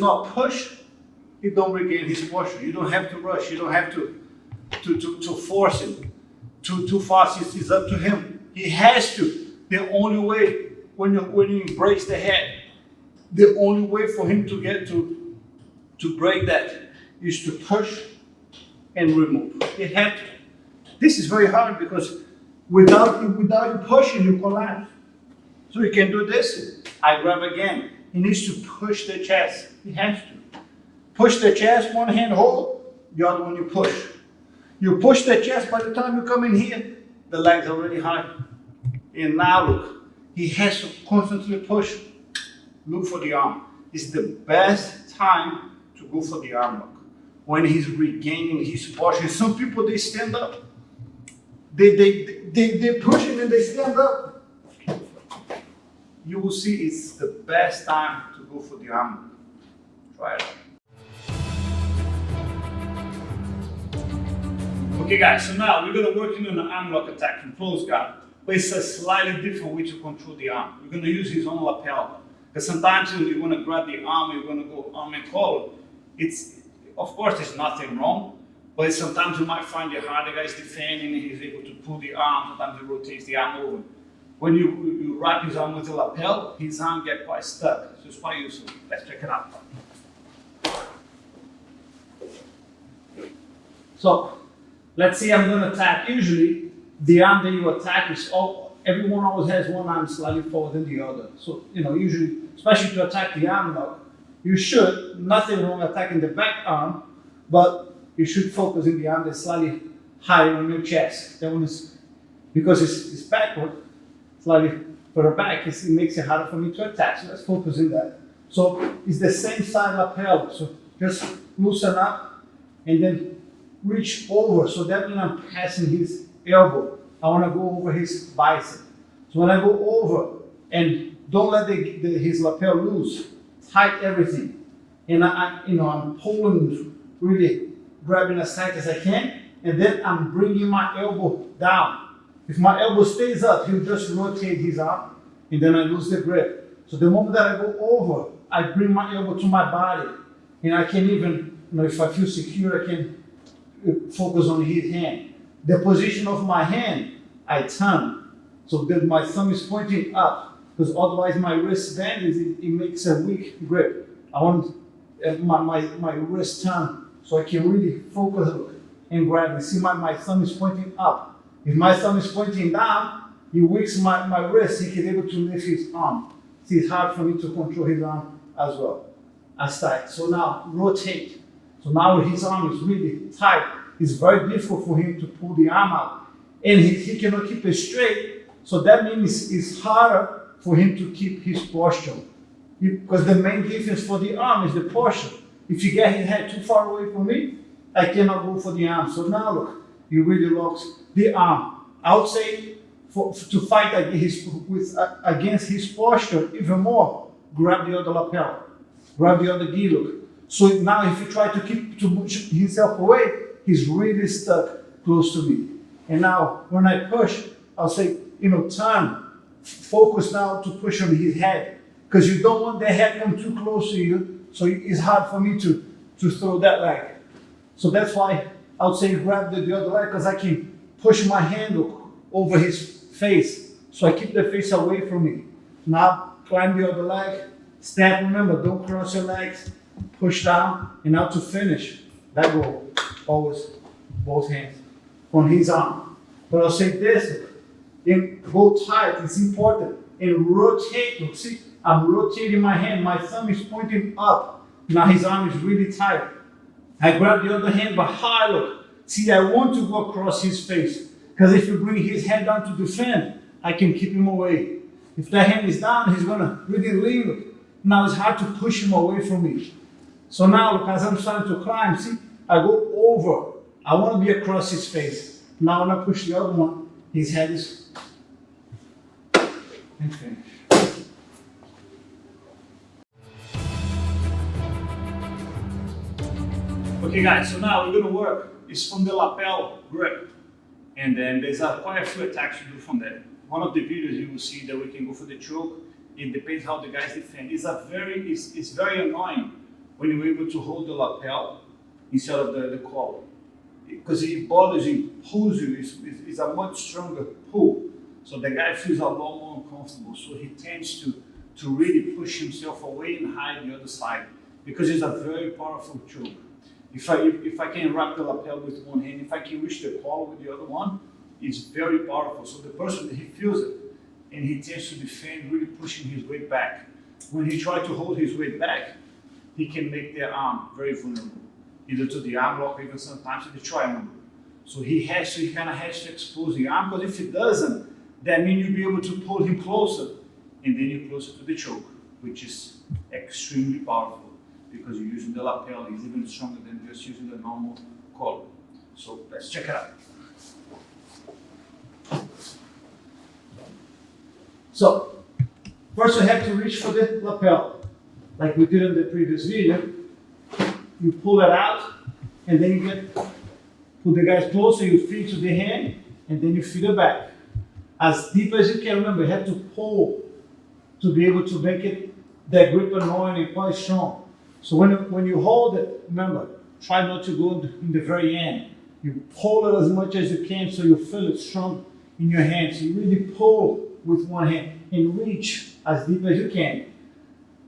not push, he don't regain his posture. You don't have to rush. You don't have to force him too fast. It's up to him. He has to. The only way when you embrace the head, the only way for him to get to break that is to push and remove. He had to. This is very hard because without you pushing, you collapse. So you can do this. I grab again. He needs to push the chest. He has to. Push the chest, one hand hold, the other one you push. You push the chest, by the time you come in here, the leg's already high. And now look, he has to constantly push. Look for the arm. It's the best time to go for the arm lock. When he's regaining his posture. Some people, they stand up. They push it and they stand up. You will see it's the best time to go for the arm lock. Try it out. Okay guys, so now we're going to work in an arm lock attack from close guard, but it's a slightly different way to control the arm. We're going to use his own lapel, because sometimes you want to grab the arm, you're going to go arm and collar. Of course there's nothing wrong, but sometimes you might find it hard. The guy's defending and he's able to pull the arm, sometimes he rotates the arm over. When you wrap his arm with the lapel, his arm gets quite stuck, so it's quite useful. Let's check it out. So, let's say I'm going to attack. Usually, the arm that you attack is everyone always has one arm slightly forward than the other. So, usually, especially to attack the arm lock, you should, nothing wrong attacking the back arm, but you should focus in the arm that's slightly higher on your chest. That one is, because it's backward, slightly further back, it makes it harder for me to attack. So let's focus in that. So it's the same side lapel. So just loosen up and then reach over. So that means I'm passing his elbow. I want to go over his bicep. So when I go over and don't let his lapel loose, tight everything. And I'm pulling, really grabbing as tight as I can. And then I'm bringing my elbow down. If my elbow stays up, he'll just rotate his arm, and then I lose the grip. So the moment that I go over, I bring my elbow to my body, and I can even, if I feel secure, I can focus on his hand. The position of my hand, I turn, so that my thumb is pointing up, because otherwise my wrist bends, it makes a weak grip. I want my wrist turn, so I can really focus and grab it. See, my thumb is pointing up. If my thumb is pointing down, he weaks my wrist, he can able to lift his arm. See, it's hard for me to control his arm as well, as tight. So now, rotate. So now his arm is really tight. It's very difficult for him to pull the arm out. And he cannot keep it straight, so that means it's harder for him to keep his posture. Because the main difference for the arm is the posture. If you get his head too far away from me, I cannot go for the arm. So now look, you really lock the arm. I would say to fight against his posture even more, grab the other lapel, grab the other gi look. So now if you try to push himself away, he's really stuck close to me. And now when I push, I'll say, turn, focus now to push on his head, because you don't want the head come too close to you, so it's hard for me to throw that leg. So that's why I would say grab the other leg, because I can push my hand over his face, so I keep the face away from me. Now climb the other leg, step, remember, don't cross your legs, push down, and now to finish, that go always both hands on his arm. But I'll say this, and go tight, it's important, and rotate. See, I'm rotating my hand, my thumb is pointing up. Now his arm is really tight. I grab the other hand, but high look. See, I want to go across his face, because if you bring his head down to defend, I can keep him away. If that hand is down, he's gonna really lean. Now it's hard to push him away from me. So now, look, as I'm starting to climb, see, I go over. I want to be across his face. Now when I push the other one, his head is, and finish. Okay guys, so now we're going to work is from the lapel grip, and then there's quite a few attacks to do from there. One of the videos you will see that we can go for the choke. It depends how the guys defend. It's very annoying when you're able to hold the lapel instead of the collar. Because it bothers you, pulls you, it's a much stronger pull. So the guy feels a lot more uncomfortable. So he tends to really push himself away and hide the other side because it's a very powerful choke. If I can wrap the lapel with one hand, if I can reach the collar with the other one, it's very powerful. So the person, he feels it and he tends to defend, really pushing his weight back. When he tries to hold his weight back, he can make their arm very vulnerable, either to the arm lock or even sometimes to the triangle. So he kind of has to expose the arm, because if he doesn't, that means you'll be able to pull him closer, and then you're closer to the choke, which is extremely powerful because you're using the lapel. It's even stronger than just using the normal collar. So let's check it out. So first we have to reach for the lapel, like we did in the previous video. You pull it out, and then you put the guys closer, you feed to the hand, and then you feed it back. As deep as you can. Remember, you have to pull to be able to make it, that grip annoying and quite strong. So when you hold it, remember, try not to go in the very end. You pull it as much as you can so you feel it strong in your hand. So you really pull with one hand and reach as deep as you can.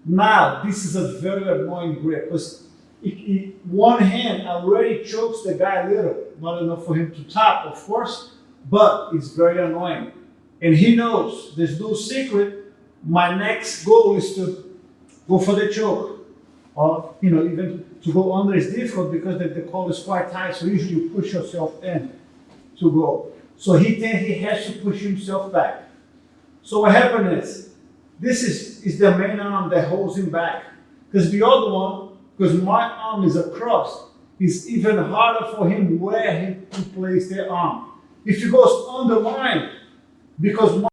Now, this is a very annoying grip because one hand already chokes the guy a little, not enough for him to tap, of course, but it's very annoying. And he knows, there's no secret, my next goal is to go for the choke. Or, even to go under is difficult because the collar is quite tight, so usually you push yourself in to go. So he has to push himself back. So what happened is, this is the main arm that holds him back. Because the other one, because my arm is across, it's even harder for him where to place the arm. If he goes underline, because